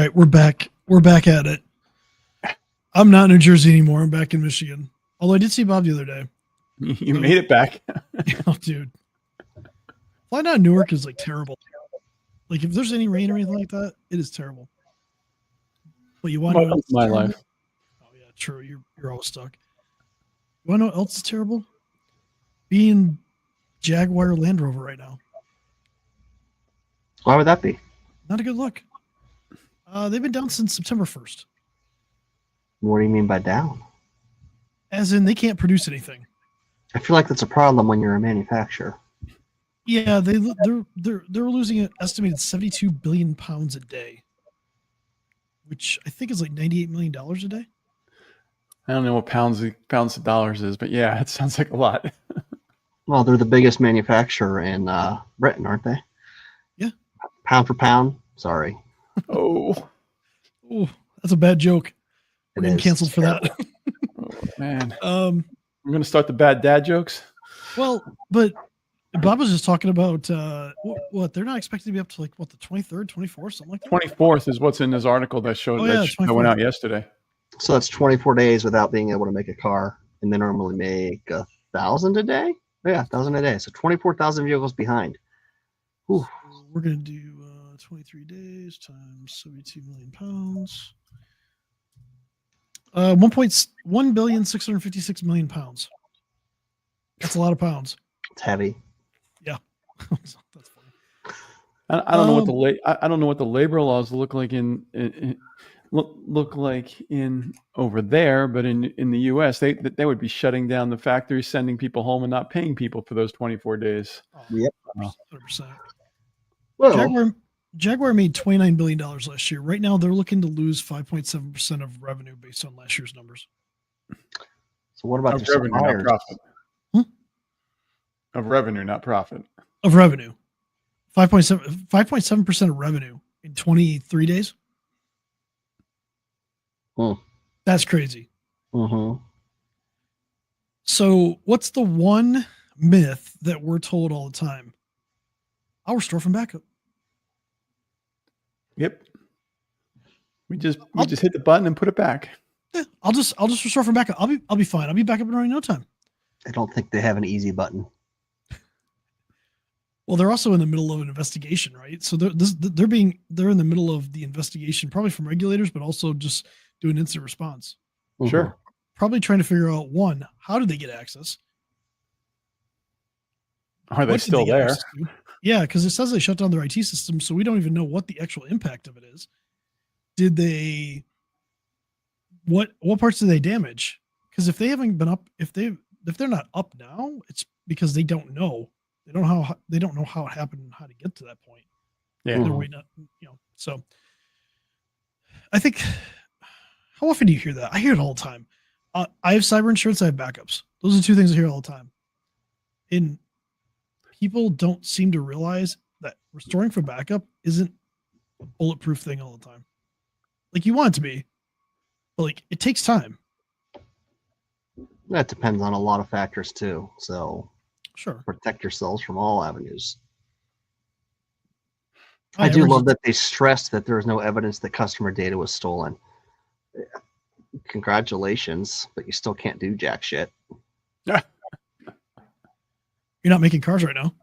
right, we're back. We're back at it. I'm not in New Jersey anymore. I'm back in Michigan. Although I did see Bob the other day. You made it back. Oh, dude. Flying out of Newark is like terrible. Like if there's any rain or anything like that, it is terrible. But you want to know what else is My terrible? life. Oh yeah, true. You're always stuck. You want to know what else is terrible? Being Jaguar Land Rover right now. Why would that be? Not a good look. They've been down since September 1st. What do you mean by down? As in, they can't produce anything. I feel like that's a problem when you're a manufacturer. Yeah, they're losing an estimated 72 billion pounds a day, which I think is like $98 million a day. I don't know what pounds to dollars is, but yeah, it sounds like a lot. Well, they're the biggest manufacturer in Britain, aren't they? Yeah. Pound for pound. Sorry. Oh, that's a bad joke. We're It getting is. canceled for that. oh man. Um, I'm gonna start the bad dad jokes. well, but Bob was just talking about what they're not expected to be up to like what the 23rd, 24th, something like that. 24th is what's in this article that showed that went out yesterday. So that's 24 days without being able to make a car, and they normally make 1,000 a day. Yeah, 1,000 a day. So 24,000 vehicles behind. Ooh. So we're gonna do 23 days times 72 million pounds. 1.656 million pounds. That's a lot of pounds. It's heavy. Yeah, that's funny. I don't know what the labor laws look like in over there, but in the U.S. they would be shutting down the factory, sending people home, and not paying people for those 24 days. Yep. 100%. Well, Jaguar made $29 billion last year. Right now, they're looking to lose 5.7% of revenue based on last year's numbers. so what about Of their revenue, not suppliers? profit. Of revenue, not profit. Of revenue. 5.7% of revenue in 23 days. That's crazy. Mm-hmm. So what's the one myth that we're told all the time? I'll restore from backup. Yep. We just hit the button and put it back. Yeah, I'll just restore from backup. I'll be fine. I'll be back up and running in no time. I don't think they have an easy button. Well, they're also in the middle of an investigation, right? So they're in the middle of the investigation, probably from regulators, but also just doing instant response. Mm-hmm. Sure. Probably trying to figure out, one, how did they get access? Are they What did still get there? access to? Yeah, because it says they shut down their IT system, so we don't even know what the actual impact of it is. Did they? What parts did they damage? Because if they haven't been up, if they're not up now, it's because they don't know. They don't know how it happened and how to get to that point. Yeah. They're waiting, So I think, how often do you hear that? I hear it all the time. I have cyber insurance. I have backups. Those are two things I hear all the time. And people don't seem to realize that restoring from backup isn't a bulletproof thing all the time. Like you want it to be, but like it takes time. That depends on a lot of factors too. So Sure. protect yourselves from all avenues. Oh, I yeah, do we're love just- that they stressed that there is no evidence that customer data was stolen. Congratulations, but you still can't do jack shit. You're not making cars right now.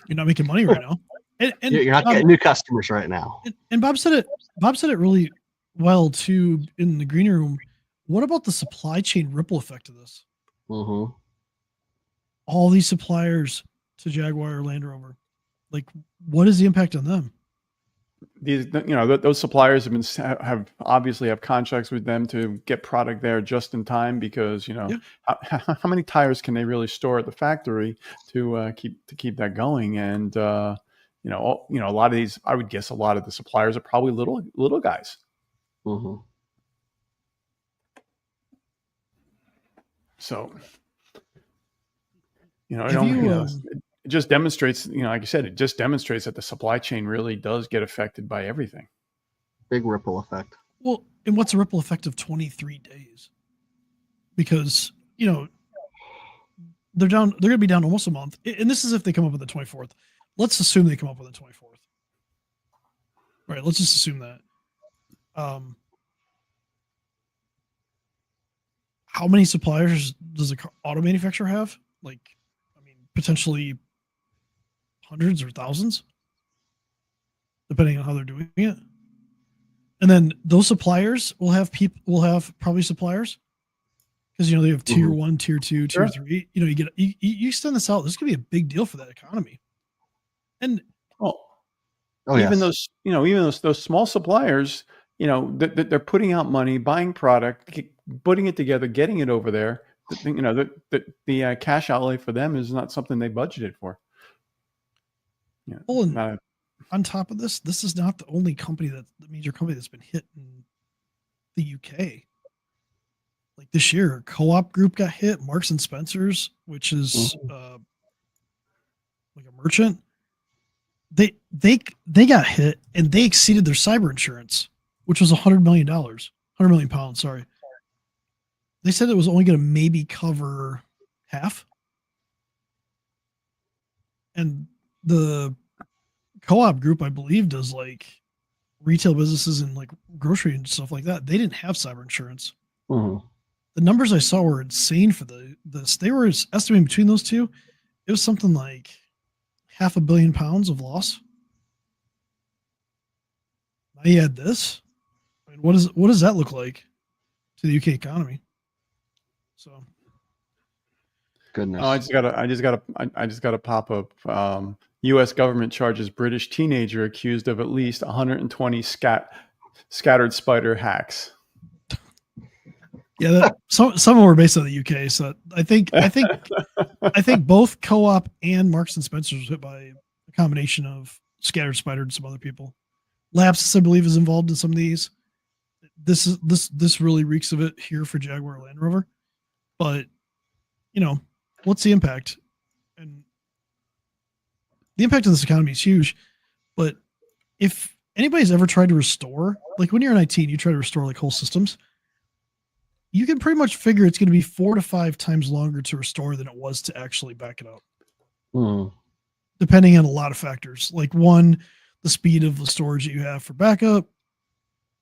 You're not making money right now. And You're not getting new customers right now. And Bob said it really well too in the green room. What about the supply chain ripple effect of this? Mm-hmm. All these suppliers to Jaguar Land Rover, like what is the impact on them? Those suppliers have obviously have contracts with them to get product there just in time because how many tires can they really store at the factory to keep that going? And a lot of these, I would guess a lot of the suppliers are probably little guys. Mm-hmm. So it just demonstrates, like you said, it just demonstrates that the supply chain really does get affected by everything. Big ripple effect. Well, and what's a ripple effect of 23 days? Because, they're going to be down almost a month. And this is if they come up with the 24th. Let's assume they come up with the 24th. Right. Let's just assume that. How many suppliers does a auto manufacturer have? Like, I mean, potentially hundreds or thousands, depending on how they're doing it. And then those suppliers will have probably suppliers because they have tier 1, tier 2, tier 3. You extend this out. This could be a big deal for that economy. And even those small suppliers, they're putting out money, buying product, putting it together, getting it over there. The cash outlay for them is not something they budgeted for. On top of this is not the only the major company that's been hit in the UK. Like this year, Co-op Group got hit, Marks and Spencer's, which is like a merchant. They got hit and they exceeded their cyber insurance, which was $100 million, 100 million pounds. Sorry. They said it was only going to maybe cover half. And the Co-op Group, I believe, does like retail businesses and like grocery and stuff like that. They didn't have cyber insurance. The numbers I saw were insane for this. They were estimating between those two, it was something like £500 million of loss. Now you add this. I mean, what does that look like to the UK economy? So, goodness. I just got a pop up. U.S. government charges British teenager accused of at least 120 scattered spider hacks. Yeah, some of them were based on the UK. So I think both Co-op and Marks and Spencer was hit by a combination of scattered spider and some other people. Lapsus, I believe, is involved in some of these. This really reeks of it here for Jaguar Land Rover. But what's the impact? And the impact on this economy is huge. But if anybody's ever tried to restore, like when you're in IT and you try to restore like whole systems, you can pretty much figure it's going to be 4 to 5 times longer to restore than it was to actually back it up. Depending on a lot of factors. Like one, the speed of the storage that you have for backup.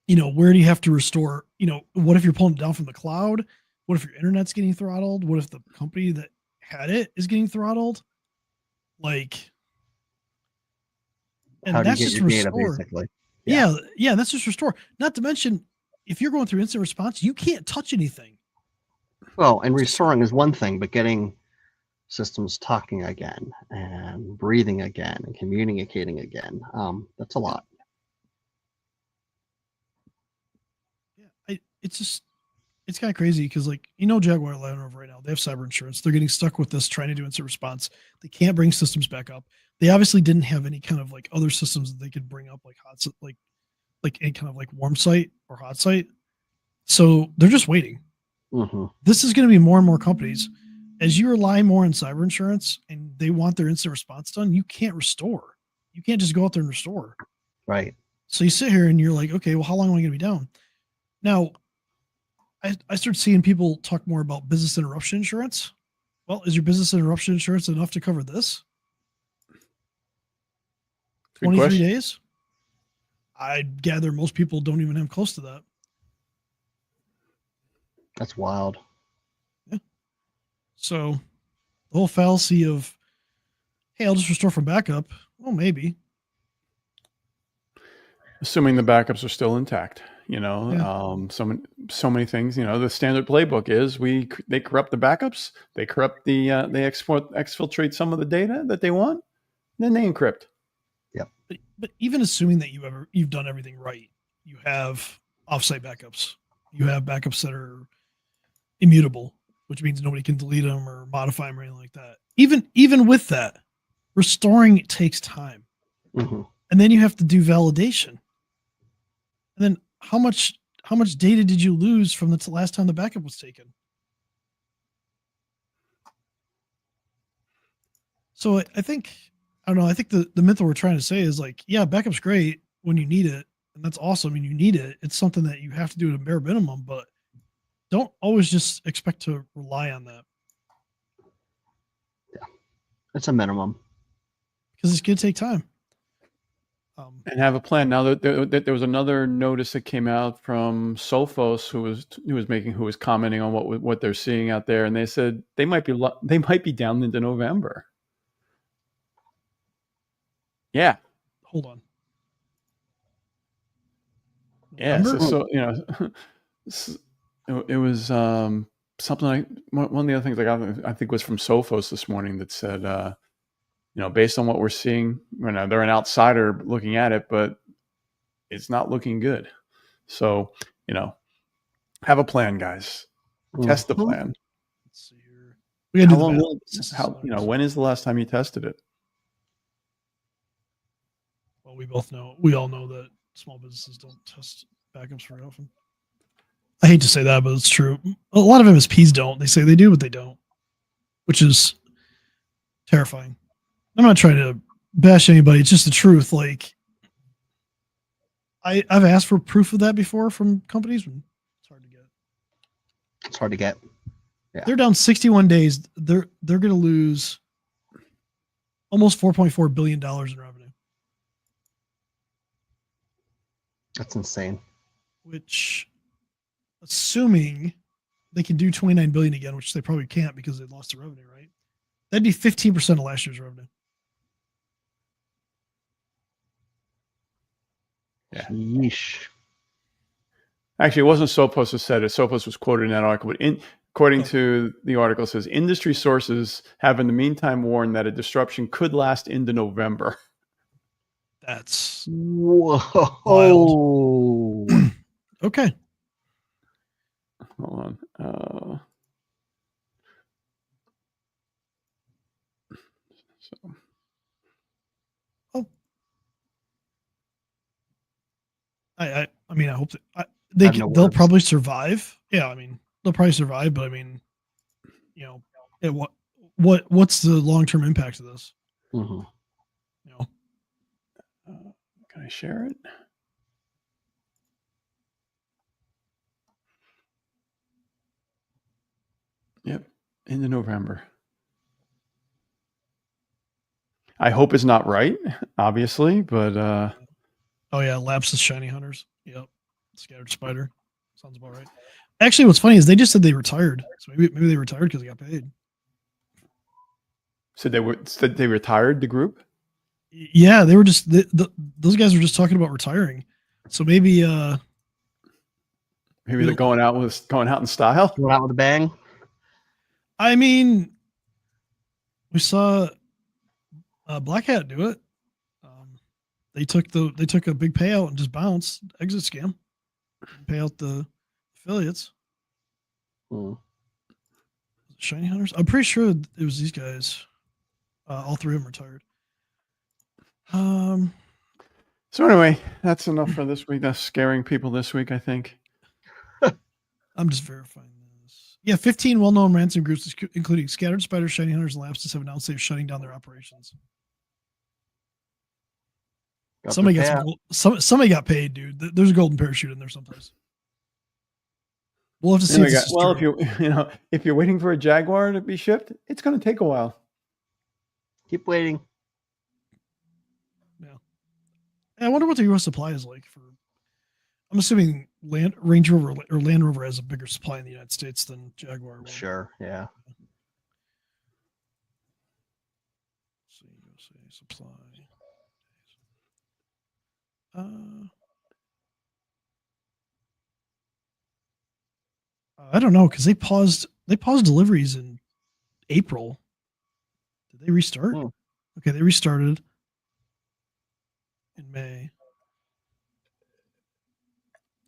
Where do you have to restore? What if you're pulling it down from the cloud? What if your internet's getting throttled? What if the company that had it is getting throttled? Like, and how do you that's get just your data, restore. basically? Yeah, that's just restore. Not to mention, if you're going through instant response, you can't touch anything. Well, and restoring is one thing, but getting systems talking again and breathing again and communicating again, that's a lot. Yeah, it's kind of crazy because Jaguar Land Rover right now, they have cyber insurance. They're getting stuck with this trying to do instant response. They can't bring systems back up. They obviously didn't have any kind of like other systems that they could bring up, like like any kind of like warm site or hot site. So they're just waiting. This is going to be more and more companies. As you rely more on cyber insurance and they want their instant response done, you can't restore. You can't just go out there and restore. Right. So you sit here and you're like, okay, well, how long am I going to be down? Now, I started seeing people talk more about business interruption insurance. Well, is your business interruption insurance enough to cover this? 23 days? I gather most people don't even have close to that. That's wild. Yeah. So the whole fallacy of, hey, I'll just restore from backup. Well, maybe. Assuming the backups are still intact, so many things, the standard playbook is they corrupt the backups, they corrupt they exfiltrate some of the data that they want, then they encrypt. Yep. But even assuming that you've done everything right, you have offsite backups, you have backups that are immutable, which means nobody can delete them or modify them or anything like that. Even with that, restoring takes time. And then you have to do validation. And then how much data did you lose from the last time the backup was taken? So I think the myth that we're trying to say is like, yeah, backup's great when you need it, and that's awesome, and you need it. It's something that you have to do at a bare minimum, but don't always just expect to rely on that. Yeah, it's a minimum because it's going to take time. And have a plan. Now there was another notice that came out from Sophos who was commenting on what they're seeing out there, and they said they might be down into November. Yeah. Hold on. Yeah. November? It was something like one of the other things I think was from Sophos this morning that said, based on what we're seeing, they're an outsider looking at it, but it's not looking good. So, have a plan, guys. Test the plan. Let's see here. We gotta do the when is the last time you tested it? Well, we all know that small businesses don't test backups very often. I hate to say that, but it's true. A lot of MSPs don't. They say they do, but they don't, which is terrifying. I'm not trying to bash anybody. It's just the truth. Like, I've asked for proof of that before from companies. It's hard to get. It's hard to get. Yeah. They're down 61 days. They're going to lose almost $4.4 billion in revenue. That's insane. Which, assuming they can do 29 billion again, which they probably can't because they lost the revenue, right? That'd be 15% of last year's revenue. Yeah. Yeesh. Actually, it wasn't Sophos who said it. Sophos was quoted in that article. But according to the article, it says industry sources have in the meantime warned that a disruption could last into November. That's whoa. Okay. Hold on. I mean, I hope that they'll probably survive. Yeah, I mean, they'll probably survive, but I mean, what's the long-term impact of this? Mm-hmm. Can I share it? Yep, into November. I hope it's not right, obviously, but oh yeah, Lapsus Shiny Hunters. Yep, Scattered Spider. Sounds about right. Actually, what's funny is they just said they retired. So maybe they retired because they got paid. Said they retired the group. Yeah, they were just those guys were just talking about retiring. So maybe they're going out in style. Going out with a bang. I mean, we saw Black Hat do it. They took a big payout and just bounced, exit scam, pay out the affiliates. Shiny Hunters. I'm pretty sure it was these guys. All three of them retired. So anyway, that's enough for this week. That's scaring people this week, I think. I'm just verifying this. Yeah, 15 well-known ransom groups, including Scattered Spider, Shiny Hunters, and Lapsus, have announced they're shutting down their operations. Somebody got paid, dude. There's a golden parachute in there someplace. We'll have to see. If you're waiting for a Jaguar to be shipped, it's going to take a while. Keep waiting. Yeah. I wonder what the U.S. supply is like for. I'm assuming Range Rover or Land Rover has a bigger supply in the United States than Jaguar. Sure. Yeah. Let's see, USA supply. I don't know because they paused deliveries in April. Did they restart? Okay, they restarted in May.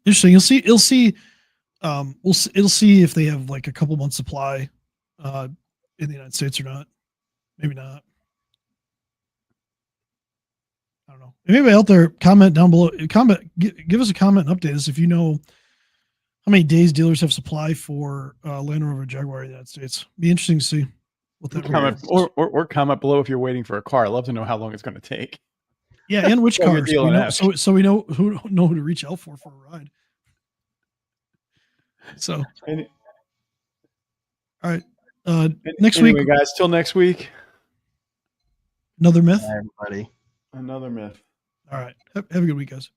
Interesting. You'll see. It'll see if they have like a couple months supply in the United States or not. Maybe not. I don't know. If anybody out there, comment down below. Give us a comment and update us if you know how many days dealers have supply for Land Rover Jaguar in the United States. Be interesting to see what that comment or comment below if you're waiting for a car. I'd love to know how long it's going to take. Yeah, and which cars. So we know who to reach out for a ride. So, all right. Next week, guys. Till next week. Another myth. Bye, everybody. Another myth. All right. Have a good week, guys.